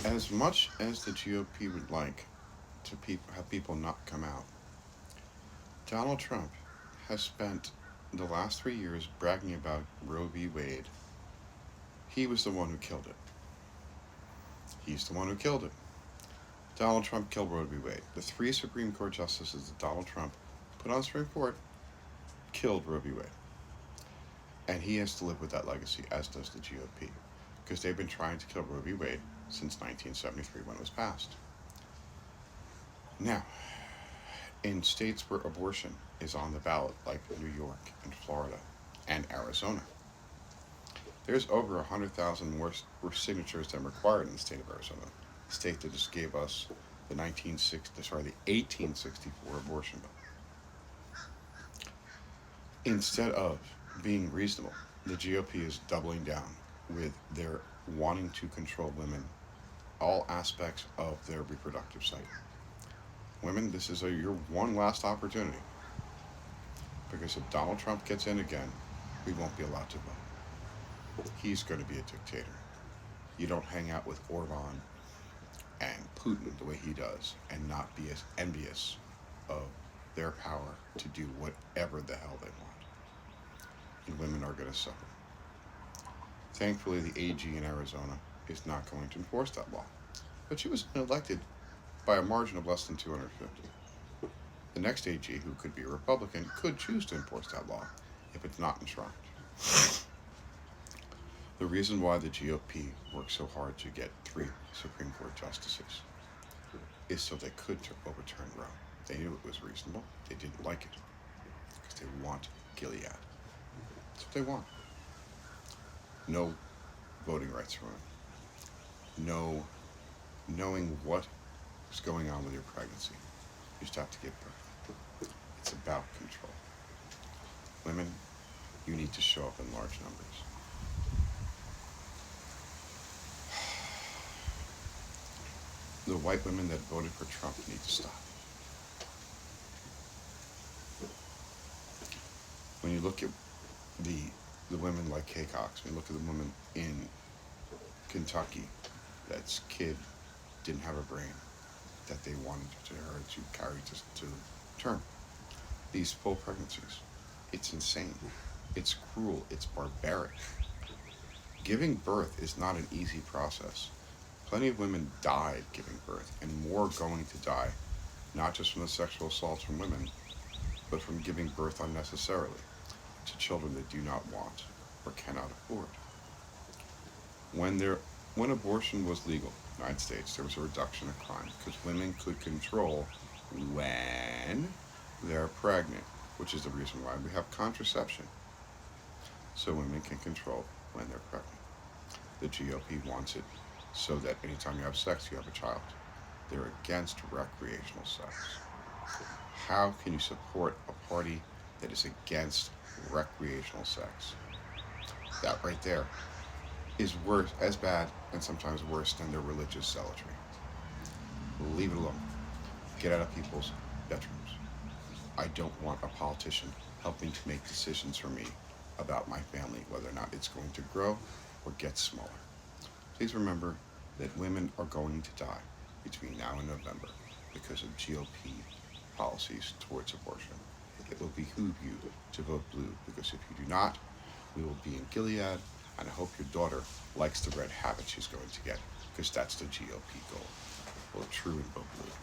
As much as the GOP would like to have people not come out, Donald Trump has spent the last 3 years bragging about Roe v. Wade. He was the one who killed it. He's the one who killed it. Donald Trump killed Roe v. Wade. The three Supreme Court justices that Donald Trump put on the Supreme Court killed Roe v. Wade. And he has to live with that legacy, as does the GOP, because they've been trying to kill Roe v. Wade since 1973 when it was passed. Now, in states where abortion is on the ballot, like New York and Florida and Arizona, there's over 100,000 more signatures than required in the state of Arizona, the state that just gave us the 1864 abortion bill. Instead of being reasonable, the GOP is doubling down with their wanting to control women, all aspects of their reproductive cycle. Women, this is your one last opportunity. Because if Donald Trump gets in again, we won't be allowed to vote. He's going to be a dictator. You don't hang out with Orban and Putin the way he does and not be as envious of their power to do whatever the hell they want. And women are going to suffer. Thankfully, the AG in Arizona is not going to enforce that law. But she was elected by a margin of less than 250. The next AG, who could be a Republican, could choose to enforce that law if it's not enshrined. The reason why the GOP worked so hard to get 3 Supreme Court justices is so they could overturn Roe. They knew it was reasonable. They didn't like it because they want Gilead. That's what they want. No voting rights for women. No knowing what is going on with your pregnancy. You just have to give birth. It's about control. Women, you need to show up in large numbers. The white women that voted for Trump need to stop. When you look at the women like Kay Cox, when you look at the woman in Kentucky, that's kid didn't have a brain, that they wanted her to carry to term. These full pregnancies, it's insane. It's cruel. It's barbaric. Giving birth is not an easy process. Plenty of women died giving birth, and more are going to die, not just from the sexual assaults from women, but from giving birth unnecessarily to children they do not want or cannot afford. When abortion was legal in the United States, there was a reduction of crime because women could control when they're pregnant, which is the reason why we have contraception. So women can control when they're pregnant. The GOP wants it so that anytime you have sex, you have a child. They're against recreational sex. How can you support a party that is against recreational sex? That right there is worse, as bad, and sometimes worse than their religious zealotry. Leave it alone. Get out of people's bedrooms. I don't want a politician helping to make decisions for me about my family, whether or not it's going to grow or get smaller. Please remember that women are going to die between now and November because of GOP policies towards abortion. It will behoove you to vote blue, because if you do not, we will be in Gilead, and I hope your daughter likes the red habit she's going to get, because that's the GOP goal. Vote true and vote blue.